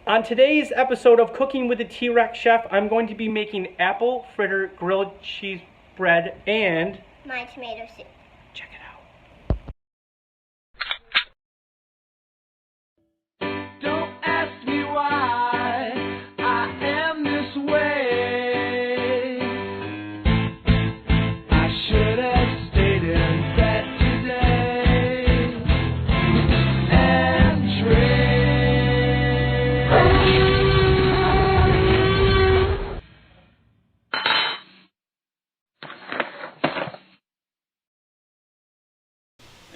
On today's episode of Cooking with the T-Rex Chef, I'm going to be making apple fritter grilled cheese bread and my tomato soup. Check it out. Don't ask me why I am this way. I should have stayed in bed today and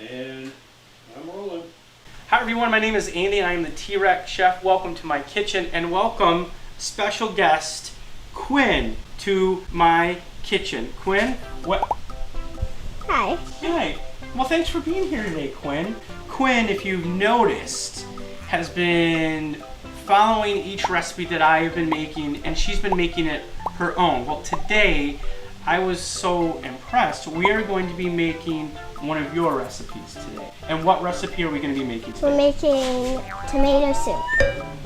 And I'm rolling. Hi everyone, my name is Andy and I am the T-Rex Chef. Welcome to my kitchen and welcome special guest Quinn to my kitchen. Quinn, what? Hi. Hi. Well, thanks for being here today, Quinn. Quinn, if you've noticed, has been following each recipe that I've been making, and she's been making it her own. Well, today I was so impressed. We are going to be making one of your recipes today. And what recipe are we going to be making today? We're making tomato soup.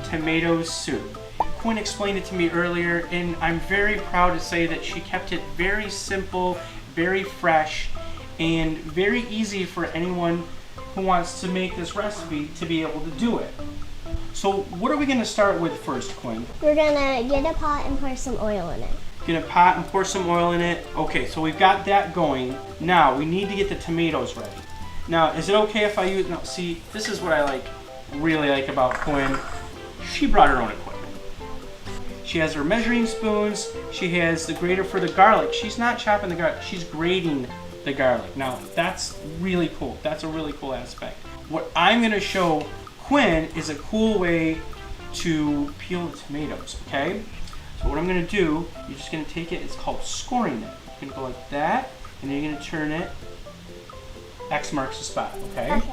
Tomato soup. Quinn explained it to me earlier, and I'm very proud to say that she kept it very simple, very fresh, and very easy for anyone who wants to make this recipe to be able to do it. So what are we going to start with first, Quinn? We're gonna get a pot and pour some oil in it. Get a pot and pour some oil in it. Okay, so we've got that going. Now we need to get the tomatoes ready. Now, is it okay if I use, now see, this is what I really like about Quinn. She brought her own equipment. She has her measuring spoons. She has the grater for the garlic. She's not chopping the garlic, she's grating the garlic. Now, that's really cool. That's a really cool aspect. What I'm gonna show Quinn is a cool way to peel the tomatoes, okay? So what I'm gonna do, you're just gonna take it, it's called scoring it. You're gonna go like that, and then you're gonna turn it. X marks the spot, okay? Okay.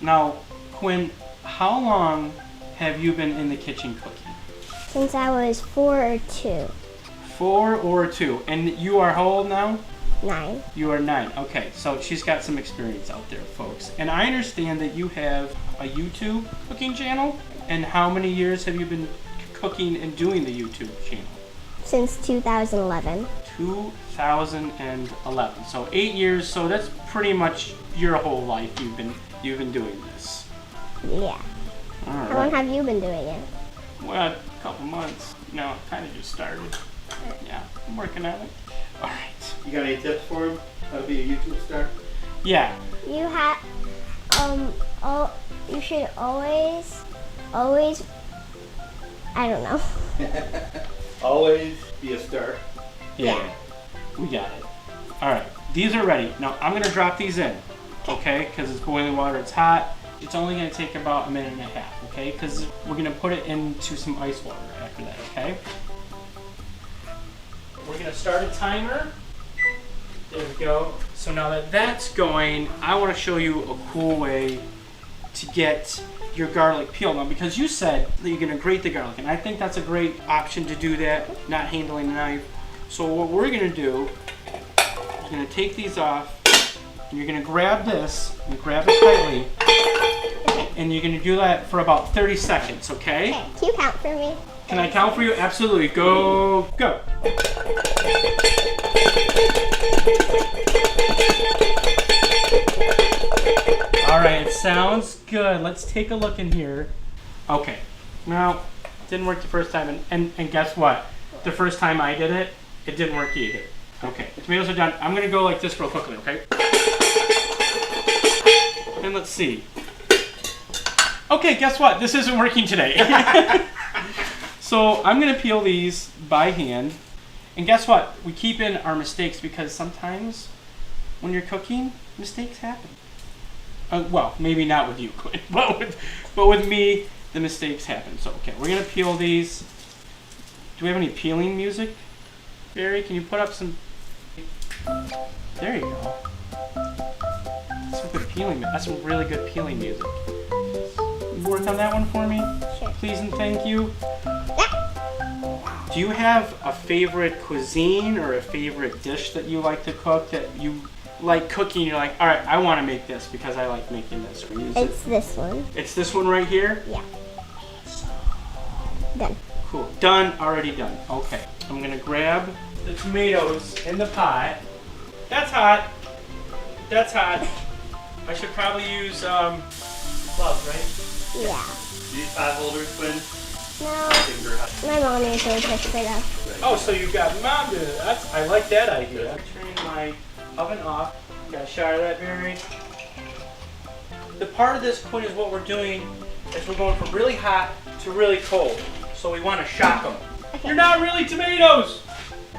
Now, Quinn, how long have you been in the kitchen cooking? Since I was 4 or 2. 4 or 2. And you are how old now? 9. You are 9. Okay, so she's got some experience out there, folks. And I understand that you have a YouTube cooking channel. And how many years have you been cooking and doing the YouTube channel? Since 2011. 2011. So 8 years. So that's pretty much your whole life you've been doing this. Yeah. All How long right. have you been doing it? Well, a couple months. No, it kind of just started. Yeah, I'm working on it. All right. You got any tips for him? How to be a YouTube star? Yeah. You have, you should always, I don't know. Always be a star. Yeah. We got it. All right. These are ready. Now I'm gonna drop these in. Okay? Because it's boiling water. It's hot. It's only gonna take about a minute and a half. Okay? Because we're gonna put it into some ice water after that. Okay? We're gonna start a timer. There we go. So now that that's going, I want to show you a cool way to get your garlic peeled. Now, because you said that you're gonna grate the garlic, and I think that's a great option to do that, not handling a knife. So what we're gonna do, you're gonna take these off, and you're gonna grab this, and grab it tightly, and you're gonna do that for about 30 seconds, okay? Okay, can you count for me? Can I count for you? Absolutely. Go, go. All right, it sounds good. Let's take a look in here. Okay, now, didn't work the first time, and guess what? The first time I did it, it didn't work either. Okay, the tomatoes are done. I'm gonna go like this real quickly, okay? And let's see. Okay, guess what? This isn't working today. So I'm gonna peel these by hand. And guess what? We keep in our mistakes because sometimes when you're cooking, mistakes happen. Well, maybe not with you, Quinn, but with me, the mistakes happen. So, okay, we're gonna peel these. Do we have any peeling music? Barry, can you put up some? There you go. That's some good peeling. That's some really good peeling music. You work on that one for me? Sure. Please and thank you. Do you have a favorite cuisine or a favorite dish that you like to cook that you like cooking? You're like, all right, I want to make this because I like making this. It's this one. It's this one right here? Yeah. Done. Cool. Done. Already done. Okay. I'm gonna grab the tomatoes in the pot. That's hot. That's hot. I should probably use gloves, right? Yeah. These pot holders, Quinn? No, Finger hot. my mom usually picks it up. Oh, so you got mom doing it. I like that idea. Turning my oven off. Got a shot of that berry. The part of this, Quinn, is what we're doing is we're going from really hot to really cold. So we want to shock them. Okay. You're not really tomatoes.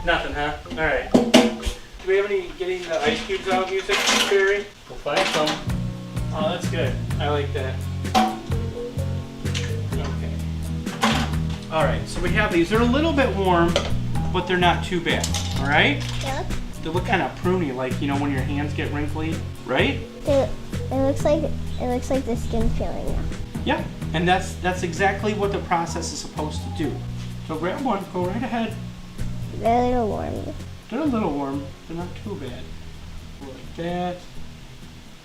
Nothing, huh? All right. Do we have any getting the ice cubes out music, Barry? We'll find some. Oh, that's good. I like that. Okay. All right. So we have these. They're a little bit warm, but they're not too bad. All right. Yeah. They look kind of pruny, like when your hands get wrinkly, right? It looks like the skin's peeling now. Yeah. And that's exactly what the process is supposed to do. So grab one. Go right ahead. They're a little warm. They're a little warm. They're not too bad. Like that.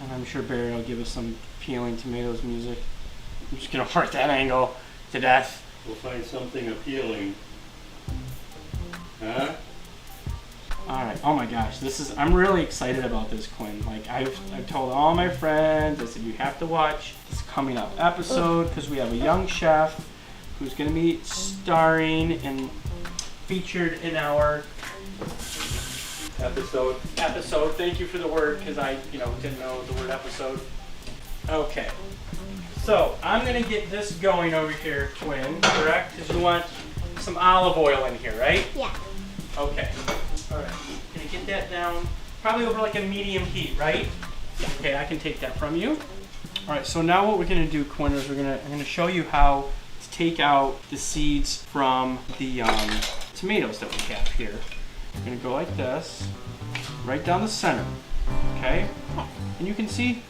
And I'm sure Barry will give us some peeling tomatoes music. I'm just gonna work that angle to death. We'll find something appealing. Huh? Alright, oh my gosh, I'm really excited about this, Quinn. Like, I've told all my friends, I said you have to watch this coming up episode because we have a young chef who's gonna be starring and featured in our Episode. Thank you for the word, because I, didn't know the word episode. Okay. So, I'm going to get this going over here, Quinn, correct? Because you want some olive oil in here, right? Yeah. Okay. All right. Going to get that down, probably over like a medium heat, right? Okay, I can take that from you. All right, so now what we're going to do, Quinn, is I'm going to show you how to take out the seeds from the tomatoes that we have here. We're going to go like this, right down the center, okay? And you can see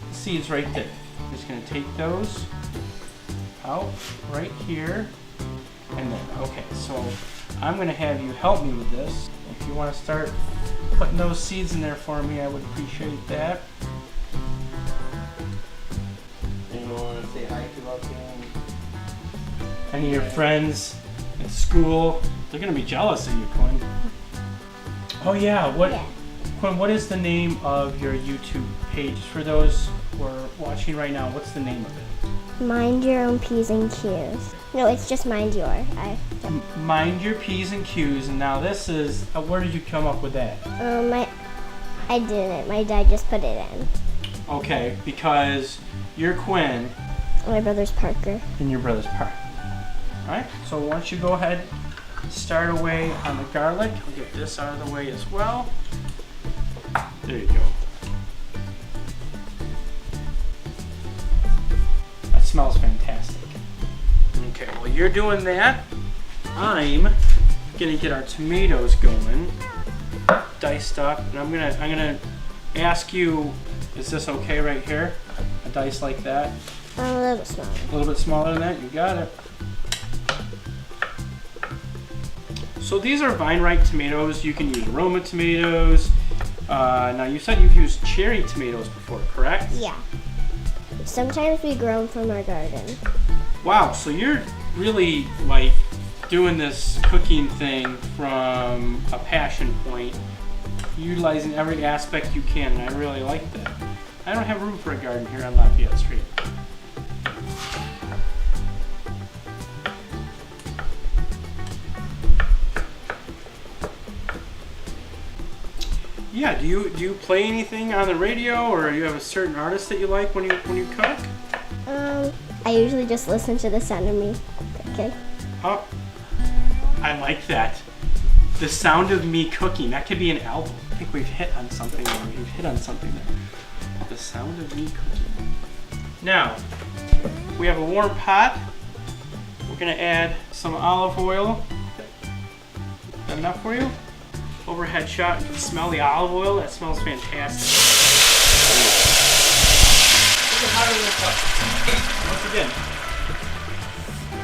the seeds right there. I'm just going to take those out right here and then, okay, so I'm going to have you help me with this. If you want to start putting those seeds in there for me, I would appreciate that. Anyone want to say hi to us? Any of your friends at school, they're going to be jealous of you, Quinn. Oh yeah, Quinn, what is the name of your YouTube page? For those who are watching right now, what's the name of it? Mind your own P's and Q's. No, it's just mind your. Mind your P's and Q's. And now this is, where did you come up with that? I didn't. My dad just put it in. Okay, because you're Quinn. My brother's Parker. And your brother's Parker. Alright, so why don't you go ahead, start away on the garlic. I'll get this out of the way as well. There you go. That smells fantastic. Okay, while you're doing that, I'm gonna get our tomatoes going, diced up, and I'm gonna ask you, is this okay right here? A dice like that? A little smaller. A little bit smaller than that? You got it. So these are vine-ripe tomatoes. You can use Roma tomatoes. Now you said you've used cherry tomatoes before, correct? Yeah. Sometimes we grow them from our garden. Wow, so you're really like doing this cooking thing from a passion point, utilizing every aspect you can, and I really like that. I don't have room for a garden here on Lafayette Street. Yeah, do you play anything on the radio, or do you have a certain artist that you like when you cook? I usually just listen to the sound of me cooking. Oh, I like that. The sound of me cooking. That could be an album. I think we've hit on something there. We've hit on something there. The sound of me cooking. Now, we have a warm pot. We're gonna add some olive oil. Is that enough for you? Overhead shot. You can smell the olive oil. That smells fantastic. Look at how it looks. Once again,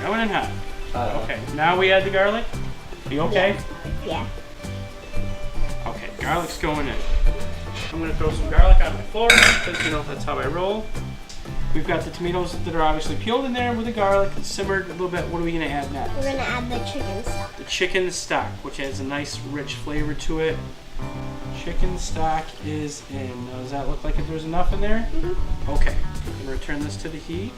going in hot. Okay, now we add the garlic. Are you okay? Yeah. Okay, garlic's going in. I'm gonna throw some garlic on my floor because that's how I roll. We've got the tomatoes that are obviously peeled in there with the garlic, simmered a little bit. What are we gonna add next? We're gonna add the chicken stock. The chicken stock, which adds a nice rich flavor to it. Chicken stock is in. Now, does that look like there's enough in there? Mm-hmm. Okay, I'm gonna return this to the heat.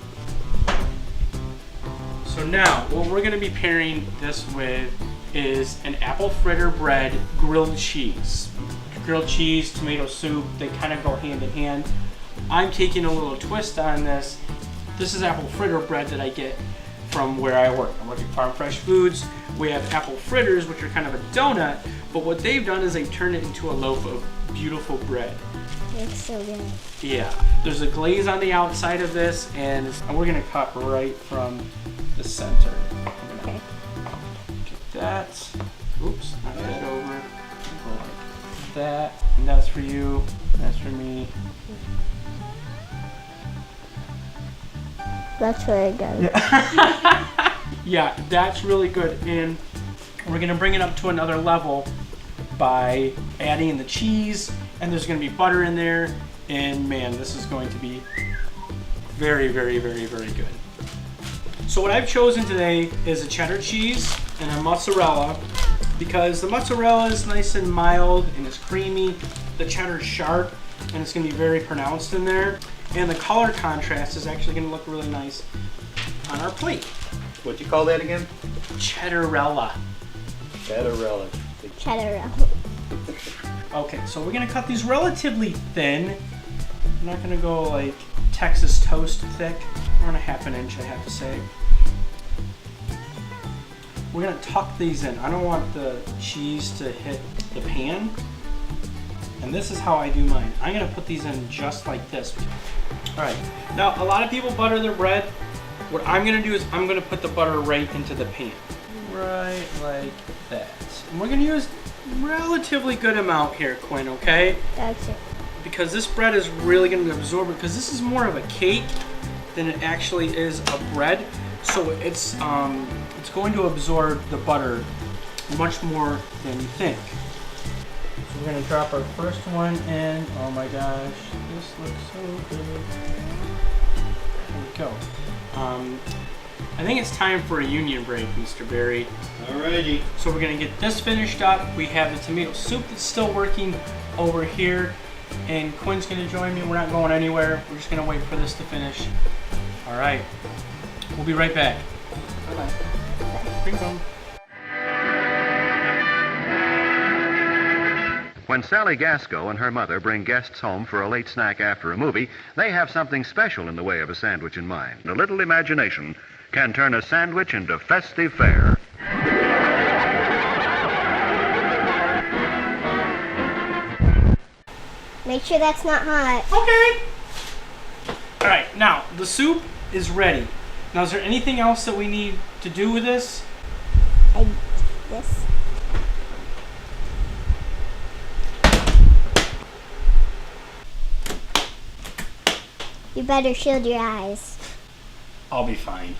So now, what we're gonna be pairing this with is an apple fritter bread grilled cheese. Grilled cheese, tomato soup, they kind of go hand in hand. I'm taking a little twist on this. This is apple fritter bread that I get from where I work. I work at Farm Fresh Foods. We have apple fritters, which are kind of a donut, but what they've done is they've turned it into a loaf of beautiful bread. It's so good. Yeah, there's a glaze on the outside of this, and we're gonna cut right from the center. Okay. Get that. Oops, knock that over. Go like that, and that's for you. That's for me. That's very good. Yeah, that's really good, and we're gonna bring it up to another level by adding the cheese, and there's gonna be butter in there, and man, this is going to be very, very, very, very good. So what I've chosen today is a cheddar cheese and a mozzarella, because the mozzarella is nice and mild and it's creamy, the cheddar's sharp, and it's gonna be very pronounced in there, and the color contrast is actually gonna look really nice on our plate. What'd you call that again? Cheddarella. Cheddarella. Cheddar. Okay, so we're gonna cut these relatively thin. I'm not gonna go like Texas toast thick. Around a half an inch, I have to say. We're gonna tuck these in. I don't want the cheese to hit the pan. And this is how I do mine. I'm gonna put these in just like this. All right, now a lot of people butter their bread. What I'm gonna do is I'm gonna put the butter right into the pan. Right like that. And we're gonna use relatively good amount here, Quinn, okay? Gotcha. Because this bread is really gonna absorb it, because this is more of a cake than it actually is a bread. So it's going to absorb the butter much more than you think. So we're gonna drop our first one in. Oh my gosh, this looks so good. There we go. I think it's time for a union break, Mr. Berry. Alrighty. So we're gonna get this finished up. We have the tomato soup that's still working over here, and Quinn's gonna join me. We're not going anywhere. We're just gonna wait for this to finish. All right, we'll be right back. Bye-bye. Bing bong. When Sally Gasco and her mother bring guests home for a late snack after a movie, they have something special in the way of a sandwich in mind. A little imagination can turn a sandwich into festive fare. Make sure that's not hot. Okay. All right, now the soup is ready. Now, is there anything else that we need to do with this? This. You better shield your eyes. I'll be fine.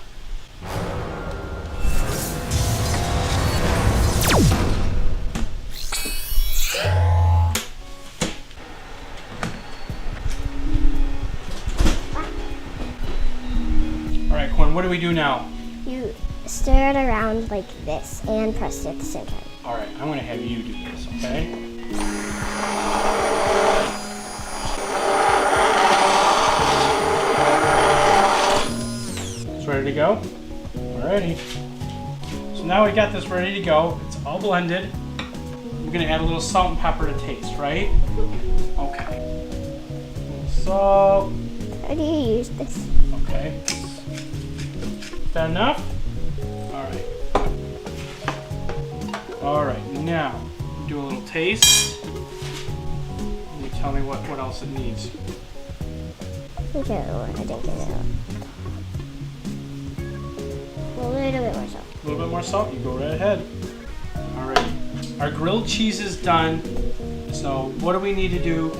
All right, Quinn, what do we do now? You stir it around like this and press it at the same time. All right, I'm gonna have you do this, okay? It's ready to go? Alrighty. So now we got this ready to go. It's all blended. We're gonna add a little salt and pepper to taste, right? Okay. A little salt. How do you use this? Okay. Is that enough? Alright. Alright, now do a little taste. And you tell me what else it needs. Okay, I didn't get it out. A little bit more salt. A little bit more salt, you go right ahead. Alright. Our grilled cheese is done. So what do we need to do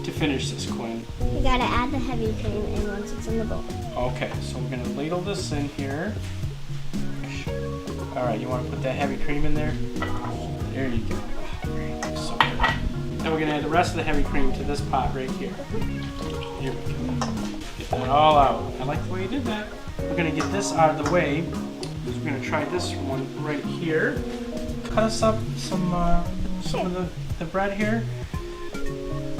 to finish this, Quinn? You gotta add the heavy cream in once it's in the bowl. Okay, so we're gonna ladle this in here. All right, you want to put that heavy cream in there? There you go. Oh, so good. Now we're gonna add the rest of the heavy cream to this pot right here. Here we go. Get it all out. I like the way you did that. We're gonna get this out of the way. We're gonna try this one right here. Cut us up some of the bread here.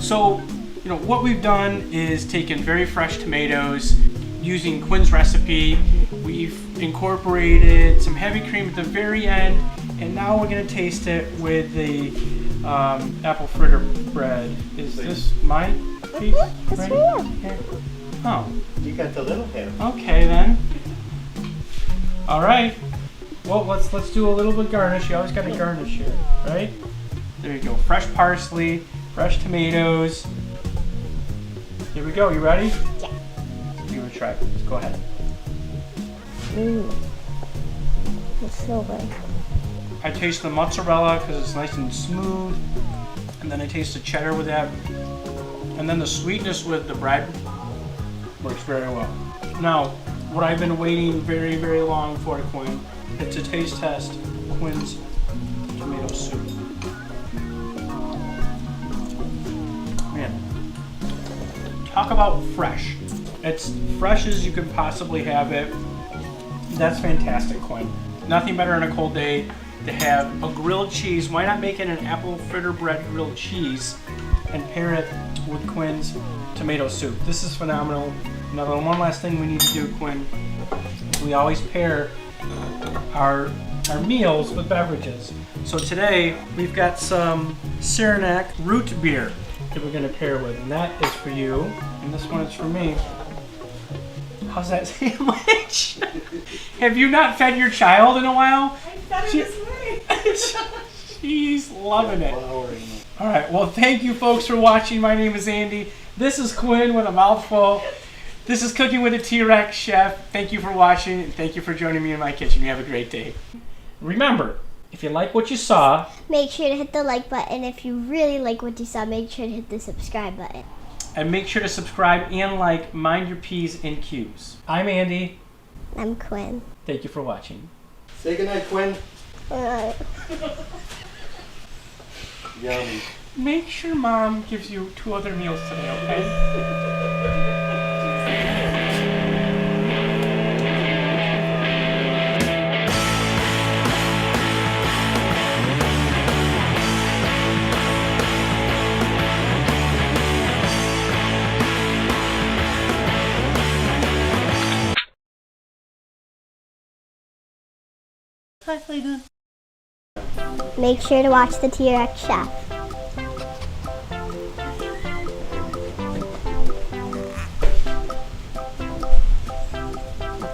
So, you know, what we've done is taken very fresh tomatoes. Using Quinn's recipe, we've incorporated some heavy cream at the very end, and now we're gonna taste it with the apple fritter bread. Is this my piece? That's right for you. here? Oh, You got the little hair. okay then. All right. Well, let's do a little bit of garnish. You always got to garnish here, right? There you go. Fresh parsley, fresh tomatoes. Here we go. You ready? Yeah. You want to try it? Let's go ahead. It's so good. I taste the mozzarella because it's nice and smooth, and then I taste the cheddar with that, and then the sweetness with the bread works very well. Now, what I've been waiting very, very long for, Quinn, is to taste test Quinn's tomato soup. Man, talk about fresh. It's fresh as you can possibly have it. That's fantastic, Quinn. Nothing better on a cold day to have a grilled cheese. Why not make it an apple fritter bread grilled cheese and pair it with Quinn's tomato soup? This is phenomenal. Now, the one last thing we need to do, Quinn, we always pair our meals with beverages. So today we've got some Saranac root beer that we're going to pair with, and that is for you, and this one is for me. How's that sandwich? Have you not fed your child in a while? I fed her this morning. She's loving it. All right, well, thank you folks for watching. My name is Andy. This is Quinn with a mouthful. This is Cooking with a T-Rex Chef. Thank you for watching, and thank you for joining me in my kitchen. You have a great day. Remember, if you like what you saw, Make sure to hit the like button. If you really like what you saw, make sure to hit the subscribe button. and make sure to subscribe and like Mind Your P's and Q's. I'm Andy. I'm Quinn. Thank you for watching. Say goodnight, Quinn. Yummy. Make sure Mom gives you 2 other meals today, okay? Make sure to watch the T-Rex Chef.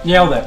Nailed it.